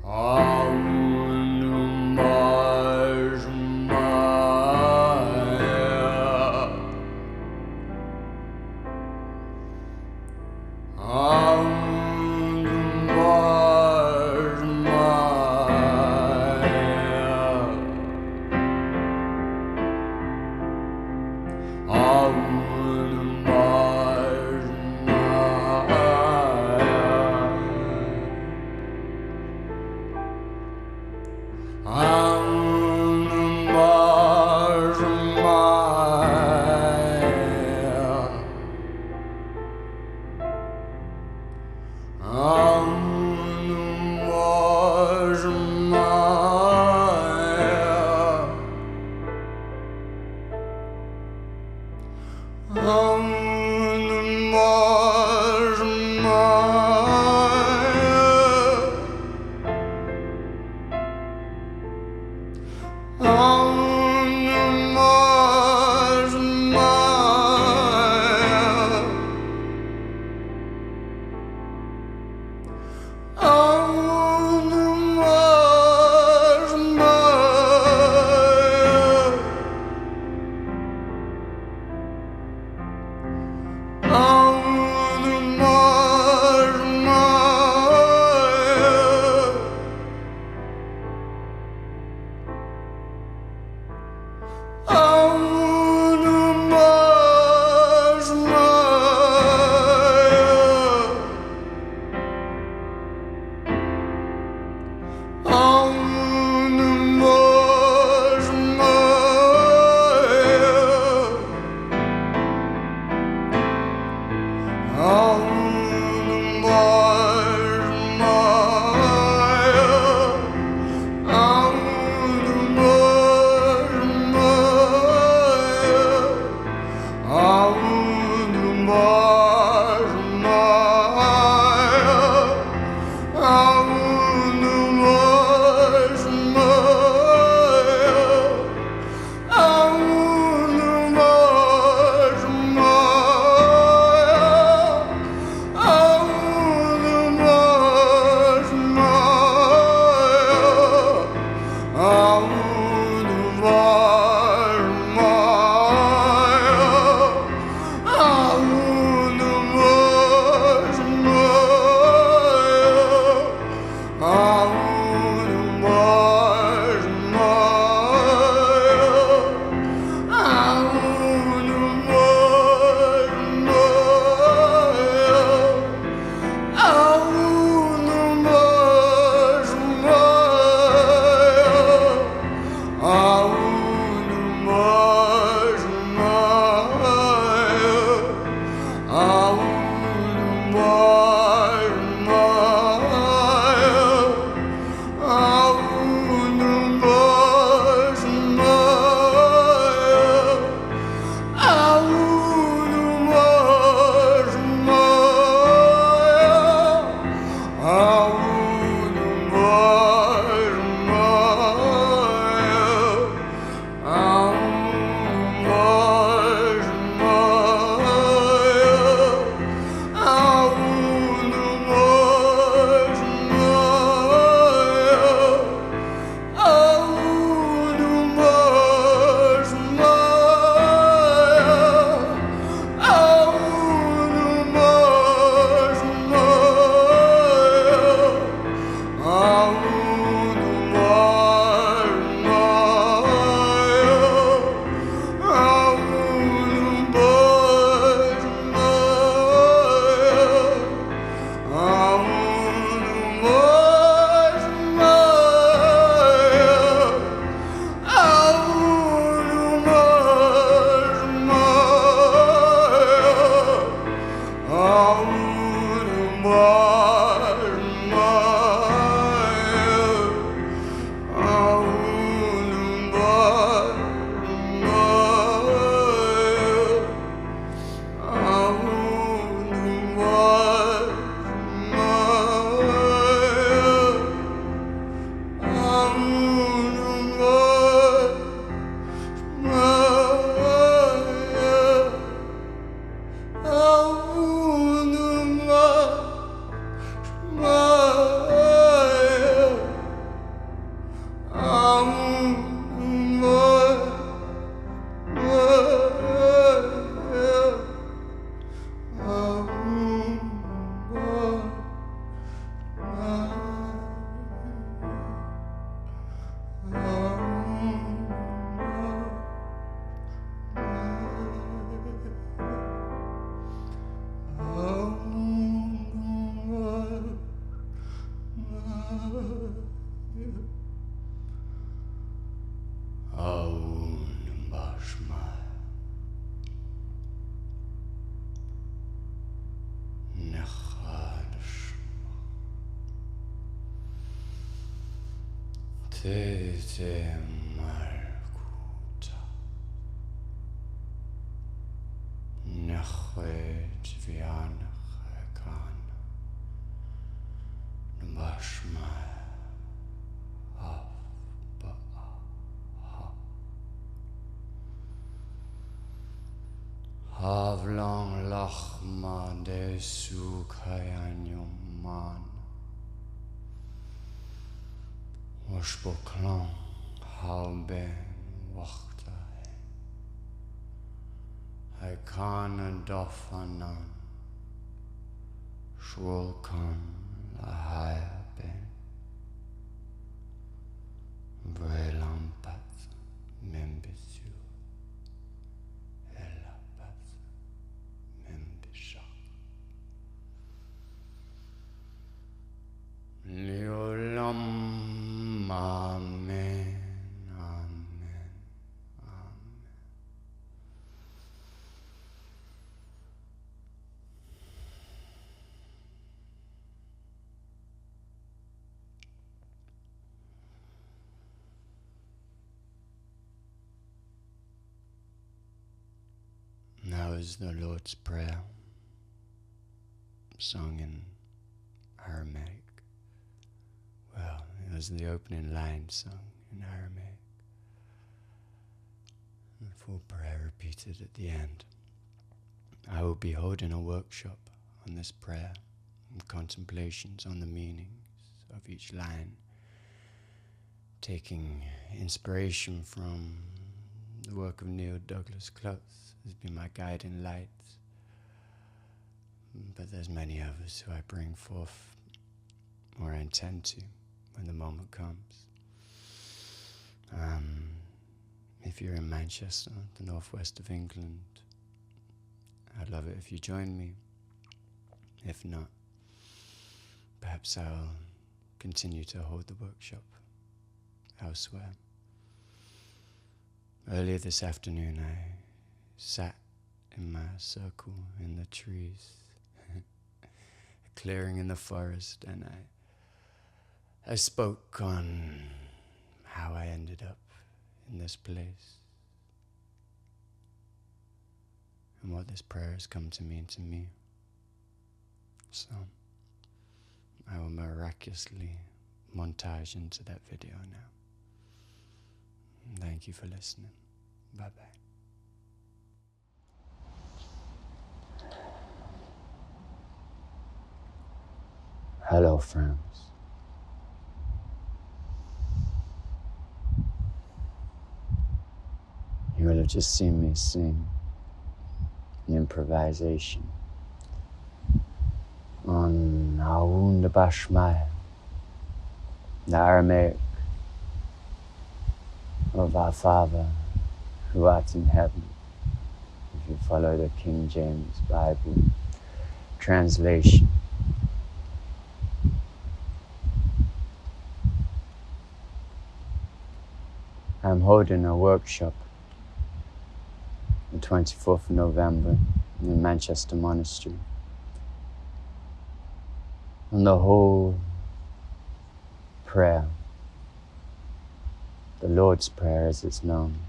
Abwoon D'bashmayo. Abwoon D'bashmayo. Abwoon D'bashmayo. Abwoon D'bashmayo. Tete Malkuta Nechwe Tvianachekana D'bashmayo Abba Havlang Lachma de Sukhayanyoman Washboklan Halben Wachta Haikana Dofanan Shwolkan Lahaya Ben Vrelampat Membisu Elapat Membishak Liolam Amen, Amen, Amen. That was the Lord's Prayer, sung in Aramaic. Well, it was the opening line sung in Aramaic. And the full prayer repeated at the end. I will be holding a workshop on this prayer and contemplations on the meanings of each line, taking inspiration from the work of Neil Douglas Close has been my guiding light. But there's many others who I bring forth, or I intend to, when the moment comes. If you're in Manchester, the northwest of England, I'd love it if you join me. If not, perhaps I'll continue to hold the workshop elsewhere. Earlier this afternoon, I sat in my circle in the trees, a clearing in the forest, and I spoke on how I ended up in this place and what this prayer has come to mean to me. So I will miraculously montage into that video now. Thank you for listening. Bye-bye. Hello, friends. You will have just seen me sing an improvisation on Abwoon D'bashmayo, the Aramaic of our Father who art in heaven, if you follow the King James Bible translation. I'm holding a workshop the 24th of November in Manchester Monastery on the whole prayer, the Lord's Prayer as it's known,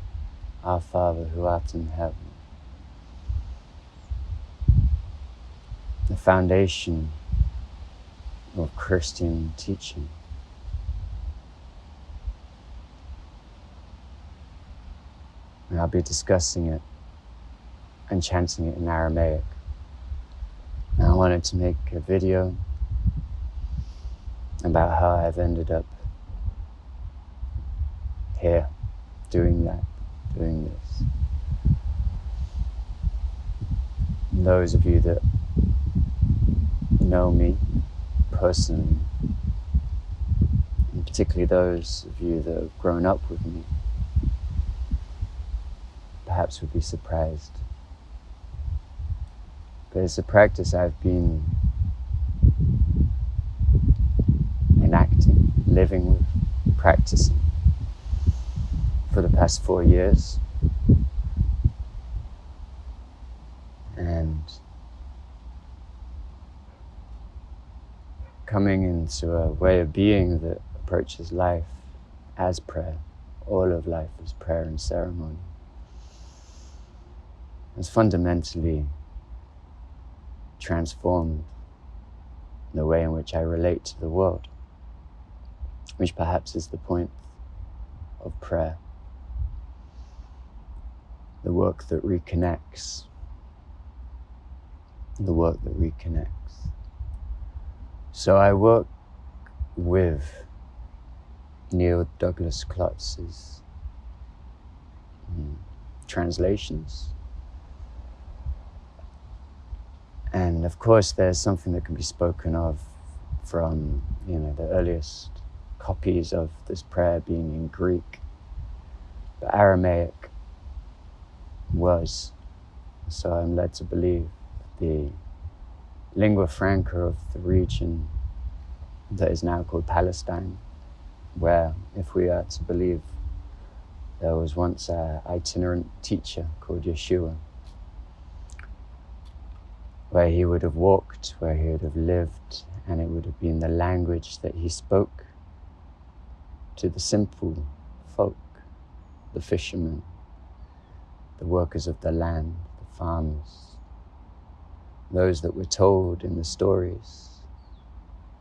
Our Father who art in heaven, the foundation of Christian teaching. And I'll be discussing it and chanting it in Aramaic. And I wanted to make a video about how I've ended up here, doing this. And those of you that know me personally, and particularly those of you that have grown up with me, perhaps would be surprised. But it's a practice I've been enacting, living with practicing for the past 4 years. And coming into a way of being that approaches life as prayer. All of life is prayer and ceremony. It's fundamentally transformed the way in which I relate to the world, which perhaps is the point of prayer. The work that reconnects. The work that reconnects. So I work with Neil Douglas Klotz's translations. And of course there's something that can be spoken of from, the earliest copies of this prayer being in Greek. But Aramaic was, so I'm led to believe, the lingua franca of the region that is now called Palestine, where, if we are to believe, there was once an itinerant teacher called Yeshua, where he would have walked, where he would have lived, and it would have been the language that he spoke to the simple folk, the fishermen, the workers of the land, the farmers, those that were told in the stories,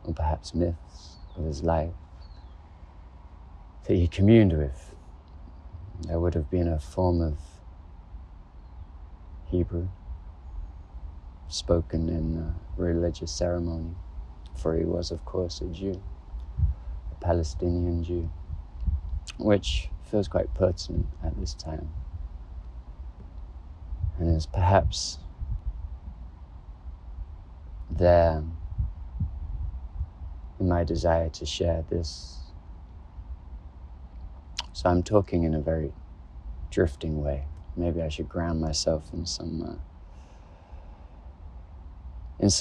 or perhaps myths of his life, that he communed with. There would have been a form of Hebrew spoken in religious ceremony, for he was, of course, a Jew, a Palestinian Jew, which feels quite pertinent at this time, and is perhaps there in my desire to share this. So I'm talking in a very drifting way. Maybe I should ground myself in some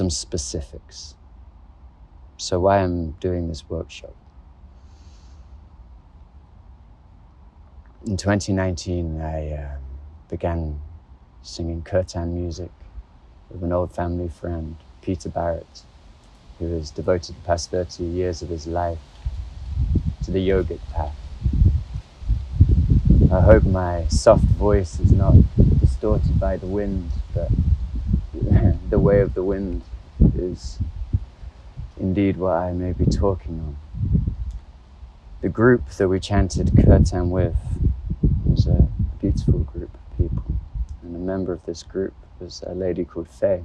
specifics. So why I'm doing this workshop? In 2019, I began singing kirtan music with an old family friend, Peter Barrett, who has devoted the past 30 years of his life to the yogic path. I hope my soft voice is not distorted by the wind, but the way of the wind is indeed what I may be talking on. The group that we chanted kirtan with was a beautiful group of people, and a member of this group was a lady called Faye,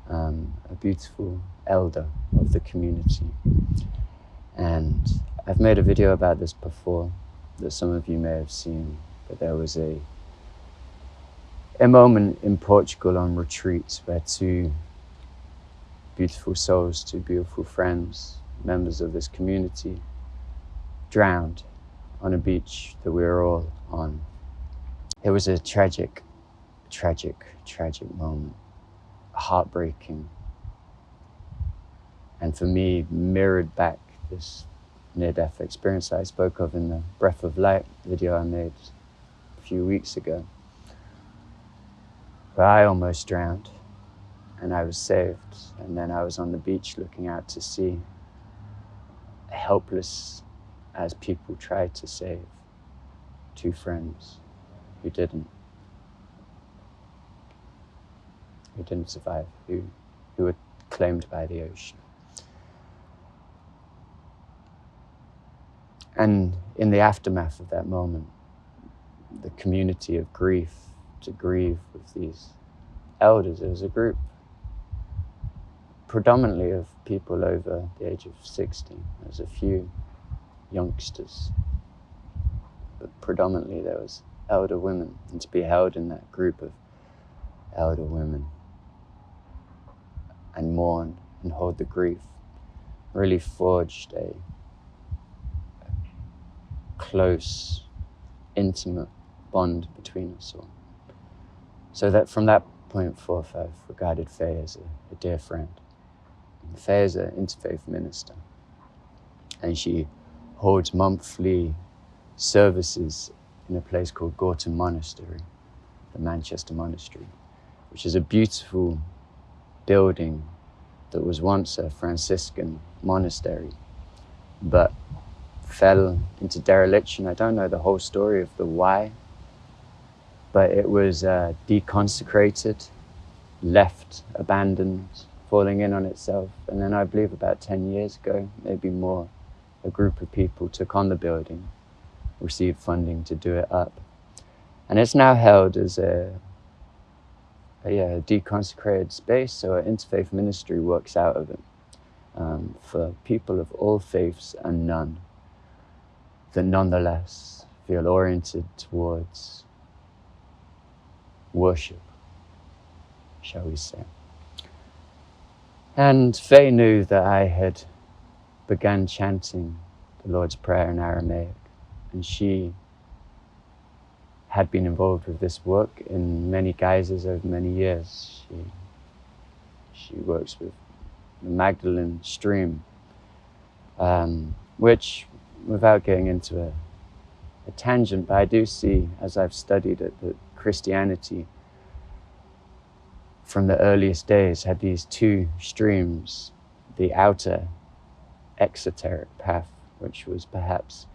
a beautiful elder of the community. And I've made a video about this before that some of you may have seen, but there was a moment in Portugal on retreat where two beautiful souls, two beautiful friends, members of this community, drowned on a beach that we were all on. It was a tragic moment, heartbreaking, and for me mirrored back this near-death experience I spoke of in the Breath of Light video I made a few weeks ago, where I almost drowned and I was saved, and then I was on the beach looking out to sea, helpless as people tried to save two friends who didn't survive, who were claimed by the ocean. And in the aftermath of that moment, the community of grief, to grieve with these elders, it was a group predominantly of people over the age of 60. There's a few youngsters, but predominantly there was elder women, and to be held in that group of elder women and mourn and hold the grief really forged a close, intimate bond between us all. So that from that point forth, I've regarded Faye as a dear friend. And Faye is an interfaith minister, and she holds monthly services in a place called Gorton Monastery, the Manchester Monastery, which is a beautiful building that was once a Franciscan monastery, but fell into dereliction. I don't know the whole story of the why, but it was deconsecrated, left abandoned, falling in on itself. And then I believe about 10 years ago, maybe more, a group of people took on the building, received funding to do it up. And it's now held as a deconsecrated space, so an interfaith ministry works out of it for people of all faiths and none, that nonetheless feel oriented towards worship, shall we say. And Faye knew that I had begun chanting the Lord's Prayer in Aramaic, and she had been involved with this work in many guises over many years. She works with the Magdalene stream, which, without getting into a tangent, but I do see, as I've studied it, that Christianity from the earliest days had these two streams: the outer exoteric path, which was perhaps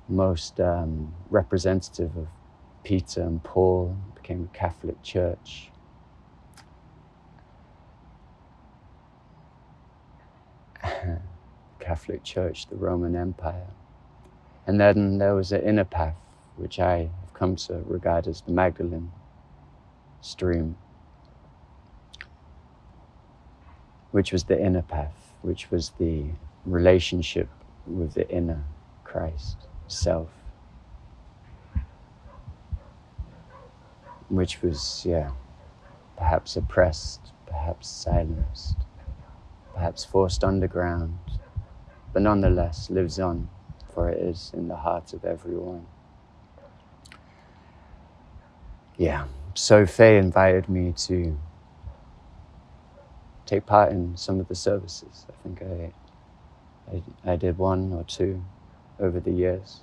most representative of Peter and Paul, became a Catholic Church. Catholic Church, the Roman Empire. And then there was an inner path, which I have come to regard as the Magdalene stream, which was the inner path, which was the relationship with the inner Christ, self, which was, perhaps oppressed, perhaps silenced, perhaps forced underground, but nonetheless lives on, for it is in the heart of everyone. So Faye invited me to take part in some of the services. I think I did one or two over the years,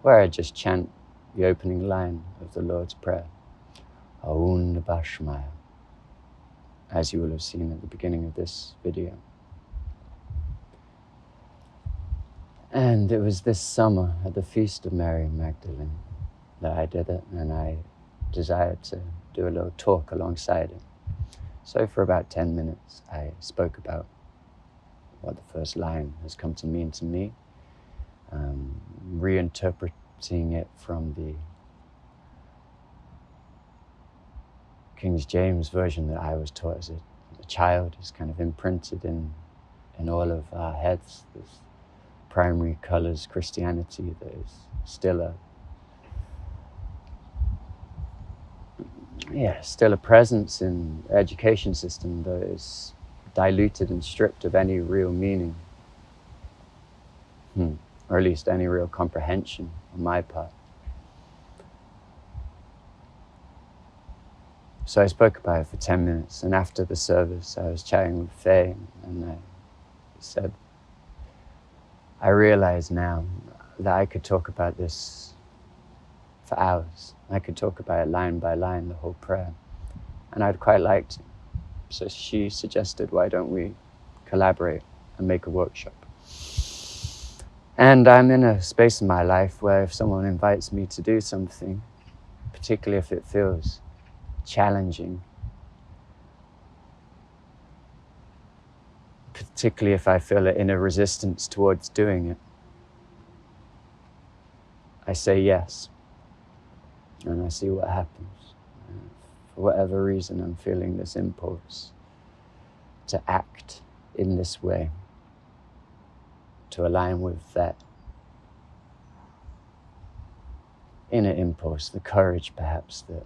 where I just chant the opening line of the Lord's Prayer, Abwoon D'bashmayo, as you will have seen at the beginning of this video. And it was this summer at the Feast of Mary Magdalene that I did it, and I desired to do a little talk alongside it. So for about 10 minutes, I spoke about what the first line has come to mean to me, reinterpreting it from the King James version that I was taught as a child. Is kind of imprinted in all of our heads, this primary colors Christianity that is still a presence in the education system that is diluted and stripped of any real meaning, or at least any real comprehension on my part. So I spoke about it for 10 minutes, and after the service I was chatting with Faye, and I said, I realize now that I could talk about this for hours. I could talk about it line by line, the whole prayer, and I'd quite like to. So she suggested, why don't we collaborate and make a workshop? And I'm in a space in my life where if someone invites me to do something, particularly if it feels challenging, particularly if I feel an inner resistance towards doing it, I say yes, and I see what happens. For whatever reason, I'm feeling this impulse to act in this way, to align with that inner impulse, the courage perhaps that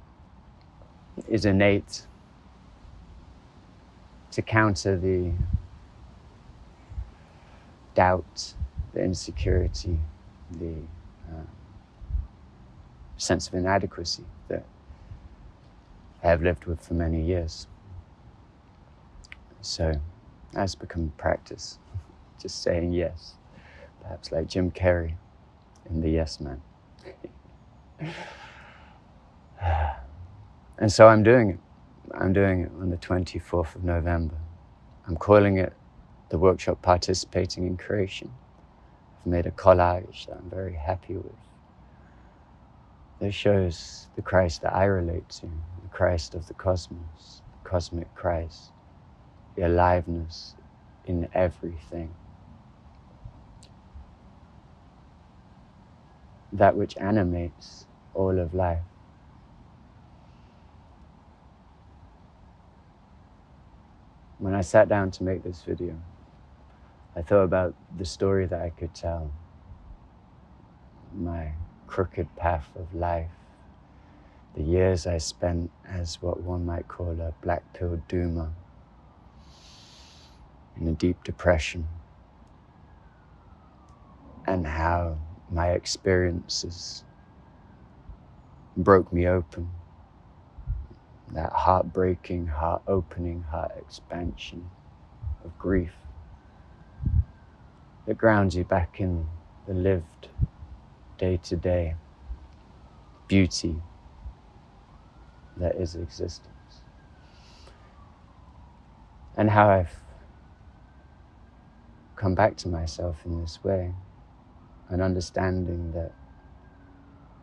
is innate, to counter the doubt, the insecurity, the sense of inadequacy that I have lived with for many years. So that's become practice, just saying yes. perhaps like Jim Carrey in The Yes Man. And so I'm doing it. I'm doing it on the 24th of November. I'm calling it the workshop Participating in Creation. I've made a collage that I'm very happy with. That shows the Christ that I relate to, the Christ of the cosmos, the cosmic Christ, the aliveness in everything. That which animates all of life. When I sat down to make this video, I thought about the story that I could tell, my crooked path of life, the years I spent as what one might call a black-pilled doomer, in a deep depression, and how my experiences broke me open. That heartbreaking, heart-opening, heart expansion of grief that grounds you back in the lived day-to-day beauty that is existence. And how I've come back to myself in this way, an understanding that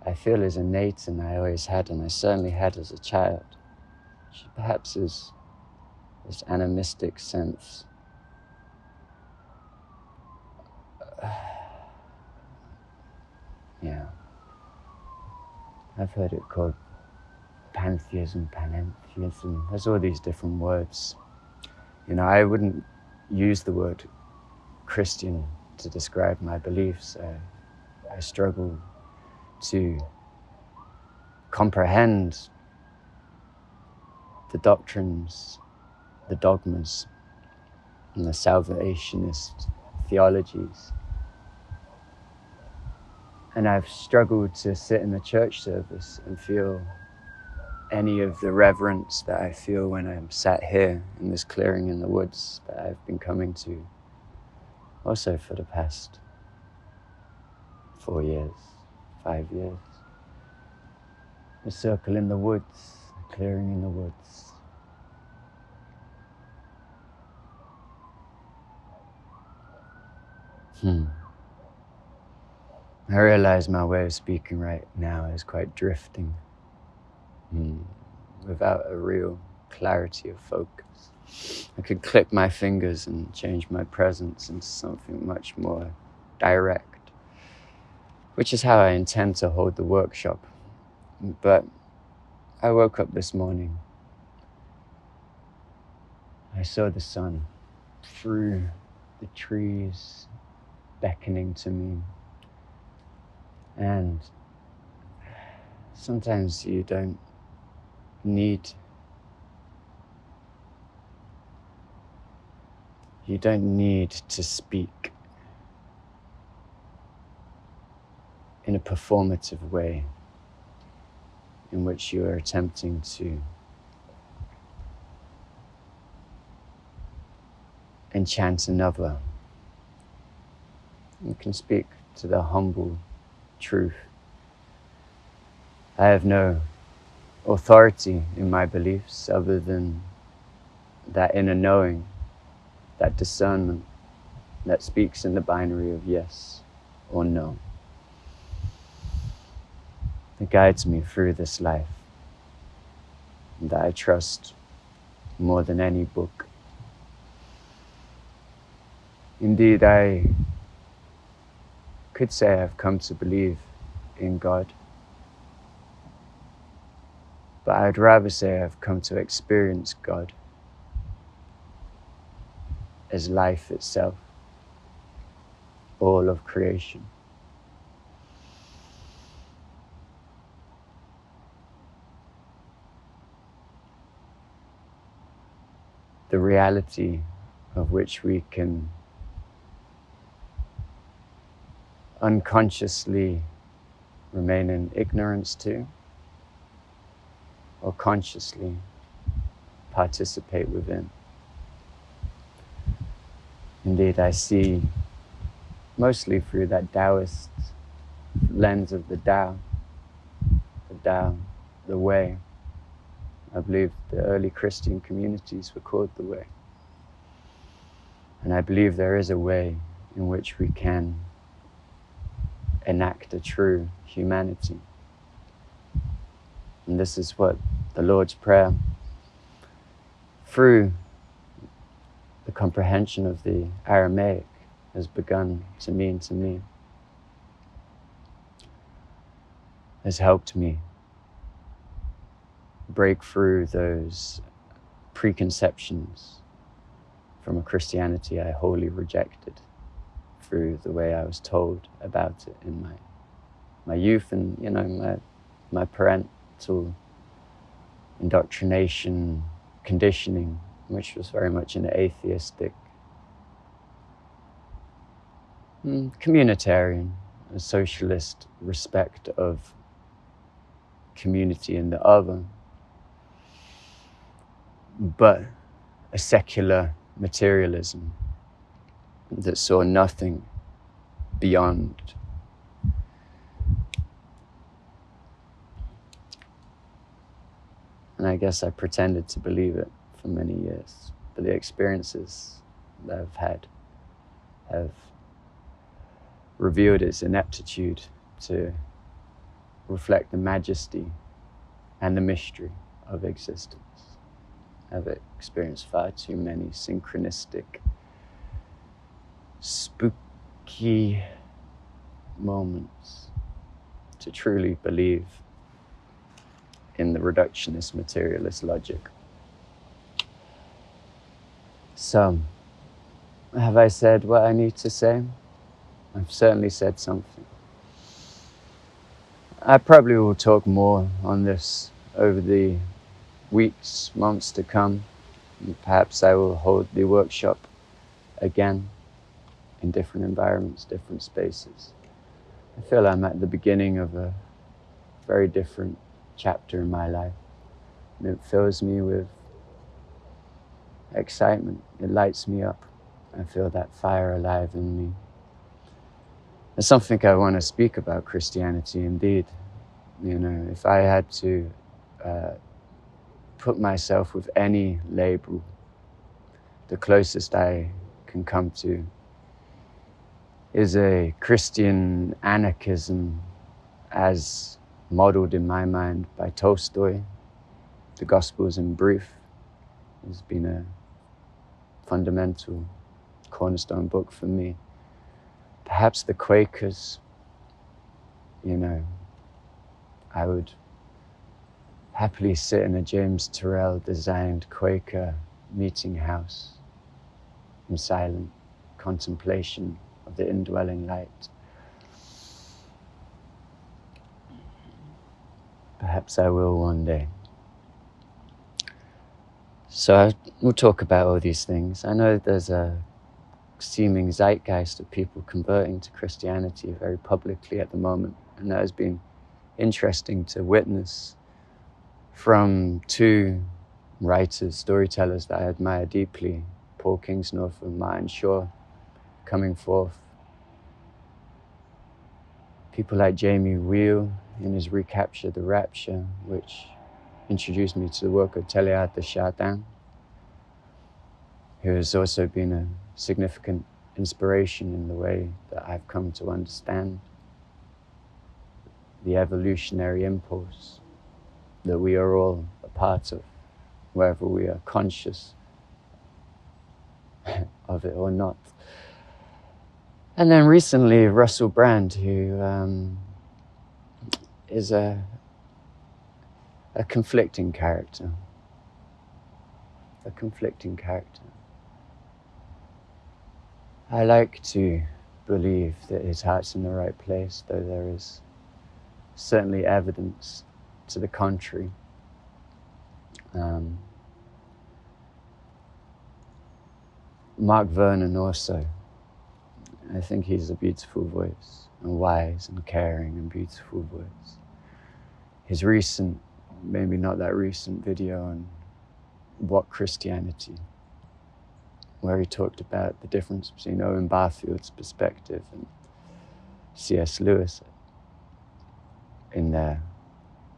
I feel is innate and I always had, and I certainly had as a child. Which perhaps is this animistic sense. Yeah. I've heard it called pantheism, panentheism. There's all these different words. You know, I wouldn't use the word Christian to describe my beliefs. I struggle to comprehend the doctrines, the dogmas, and the salvationist theologies. And I've struggled to sit in the church service and feel any of the reverence that I feel when I'm sat here in this clearing in the woods that I've been coming to also for the past 4 years, 5 years. A circle in the woods, a clearing in the woods. I realize my way of speaking right now is quite drifting, without a real clarity of focus. I could click my fingers and change my presence into something much more direct, which is how I intend to hold the workshop. But I woke up this morning. I saw the sun through the trees beckoning to me. And sometimes you don't need to speak in a performative way in which you are attempting to enchant another. You can speak to the humble truth. I have no authority in my beliefs other than that inner knowing, that discernment that speaks in the binary of yes or no. It guides me through this life, and that I trust more than any book. Indeed, I could say I've come to believe in God, but I'd rather say I've come to experience God as life itself, all of creation. The reality of which we can unconsciously remain in ignorance to, or consciously participate within. Indeed, I see mostly through that Taoist lens of the Tao, the way. I believe the early Christian communities were called the way. And I believe there is a way in which we can enact a true humanity. And this is what the Lord's Prayer, through the comprehension of the Aramaic, has begun to mean to me, has helped me break through those preconceptions from a Christianity I wholly rejected through the way I was told about it in my youth, and my parental indoctrination, conditioning, which was very much an atheistic, communitarian, a socialist respect of community and the other, but a secular materialism that saw nothing beyond. And I guess I pretended to believe it for many years, but the experiences that I've had have revealed its ineptitude to reflect the majesty and the mystery of existence. I've experienced far too many synchronistic, spooky moments to truly believe in the reductionist materialist logic. So, have I said what I need to say? I've certainly said something. I probably will talk more on this over the weeks, months to come. Perhaps I will hold the workshop again in different environments, different spaces. I feel I'm at the beginning of a very different chapter in my life, and it fills me with excitement. It lights me up. I feel that fire alive in me. There's something I want to speak about Christianity, indeed. If I had to put myself with any label, the closest I can come to is a Christian anarchism as modeled in my mind by Tolstoy. The Gospels in Brief has been a fundamental cornerstone book for me. Perhaps the Quakers, I would happily sit in a James Turrell designed Quaker meeting house in silent contemplation of the indwelling light. Perhaps I will one day. So we'll talk about all these things. I know there's a seeming zeitgeist of people converting to Christianity very publicly at the moment, and that has been interesting to witness from two writers, storytellers that I admire deeply, Paul Kingsnorth and Martin Shaw, coming forth. People like Jamie Wheel in his Recapture the Rapture, which introduced me to the work of Teilhard de Chardin, who has also been a significant inspiration in the way that I've come to understand the evolutionary impulse that we are all a part of, whether we are conscious of it or not. And then recently, Russell Brand, who is a conflicting character. I like to believe that his heart's in the right place, though there is certainly evidence to the contrary. Mark Vernon also. I think he's a beautiful voice, and wise and caring and beautiful voice. His recent, maybe not that recent video on what Christianity where he talked about the difference between Owen Barfield's perspective and C.S. Lewis in their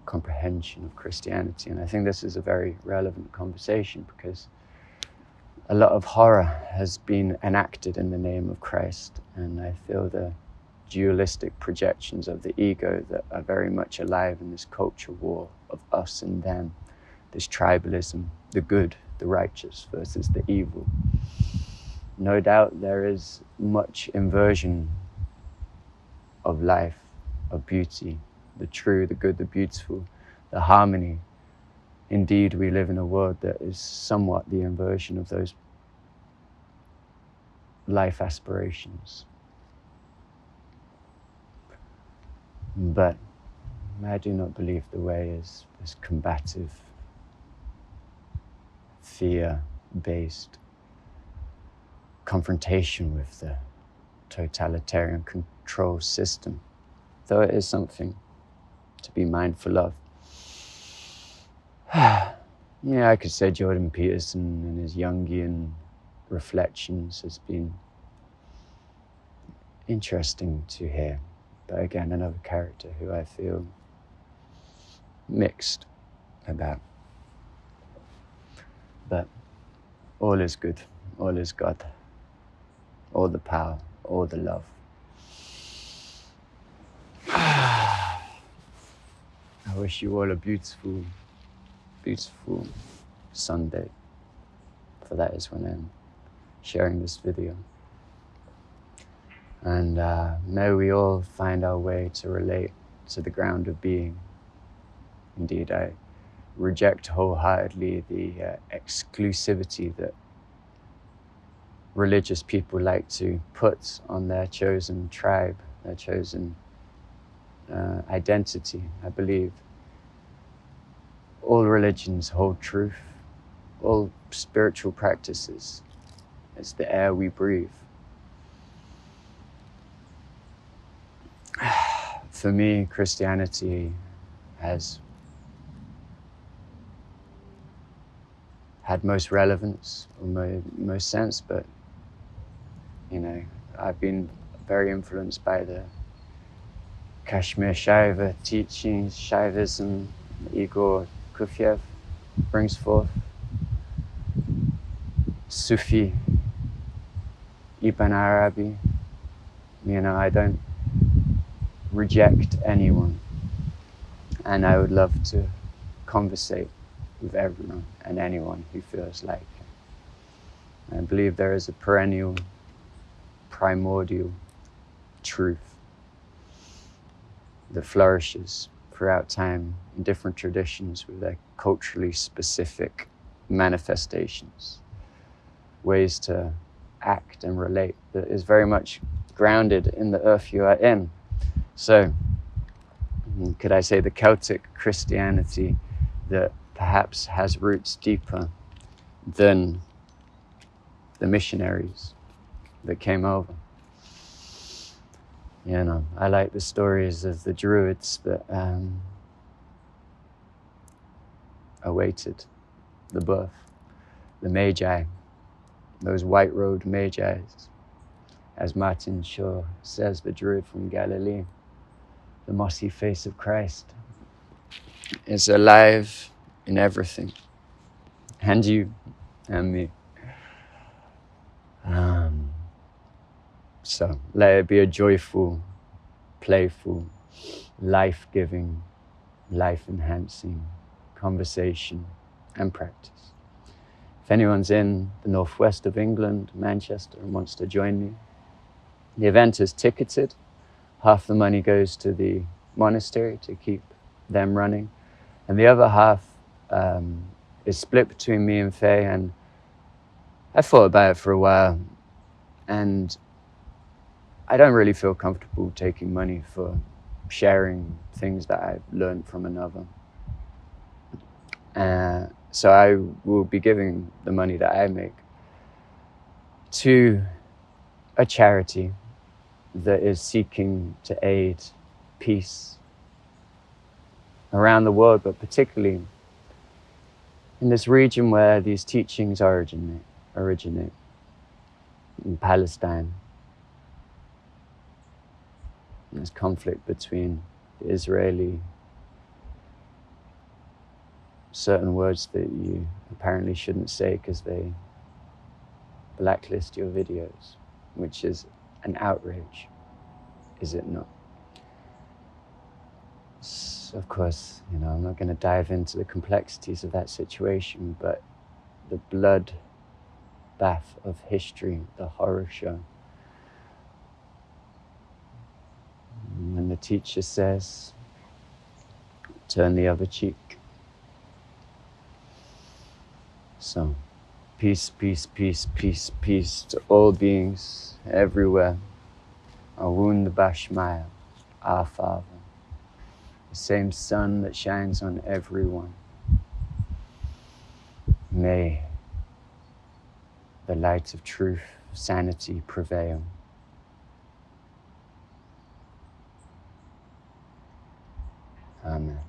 comprehension of Christianity. And I think this is a very relevant conversation because a lot of horror has been enacted in the name of Christ, and I feel the dualistic projections of the ego that are very much alive in this culture war of us and them, this tribalism, the good, the righteous versus the evil. No doubt there is much inversion of life, of beauty, the true, the good, the beautiful, the harmony. Indeed, we live in a world that is somewhat the inversion of those life aspirations. But I do not believe the way is this combative, fear-based confrontation with the totalitarian control system, though it is something to be mindful of. Yeah, I could say Jordan Peterson and his Jungian reflections has been interesting to hear. But again, another character who I feel mixed about. But all is good, all is God, all the power, all the love. I wish you all a beautiful, beautiful Sunday, for that is when I'm sharing this video. And may we all find our way to relate to the ground of being. Indeed, I reject wholeheartedly the exclusivity that religious people like to put on their chosen tribe, their chosen identity. I believe all religions hold truth, all spiritual practices. It's the air we breathe. For me, Christianity has had most relevance, or most sense, but I've been very influenced by the Kashmir Shaiva teachings, Shaivism, Igor Kufiev brings forth, Sufi, Ibn Arabi. I don't reject anyone, and I would love to conversate with everyone and anyone who feels like it. I believe there is a perennial, primordial truth that flourishes throughout time in different traditions with their culturally specific manifestations, ways to act and relate that is very much grounded in the earth you are in. So, could I say the Celtic Christianity that perhaps has roots deeper than the missionaries that came over? I like the stories of the Druids that awaited the birth, the Magi, those white-robed Magi's. As Martin Shaw says, the Druid from Galilee, the mossy face of Christ is alive in everything, and you and me. So let it be a joyful, playful, life-giving, life-enhancing conversation and practice. If anyone's in the northwest of England, Manchester, and wants to join me, the event is ticketed. Half the money goes to the monastery to keep them running, and the other half is split between me and Faye. And I thought about it for a while, and I don't really feel comfortable taking money for sharing things that I've learned from another. So I will be giving the money that I make to a charity that is seeking to aid peace around the world, but particularly in this region where these teachings originate. in Palestine. There's conflict between the Israeli, certain words that you apparently shouldn't say because they blacklist your videos, which is an outrage, is it not? So of course, I'm not going to dive into the complexities of that situation, but the blood bath of history, the horror show. When the teacher says, turn the other cheek. So, peace, peace, peace, peace, peace to all beings everywhere. Abwoon D'bashmayo, our Father, the same sun that shines on everyone. May the light of truth, sanity prevail. Amen.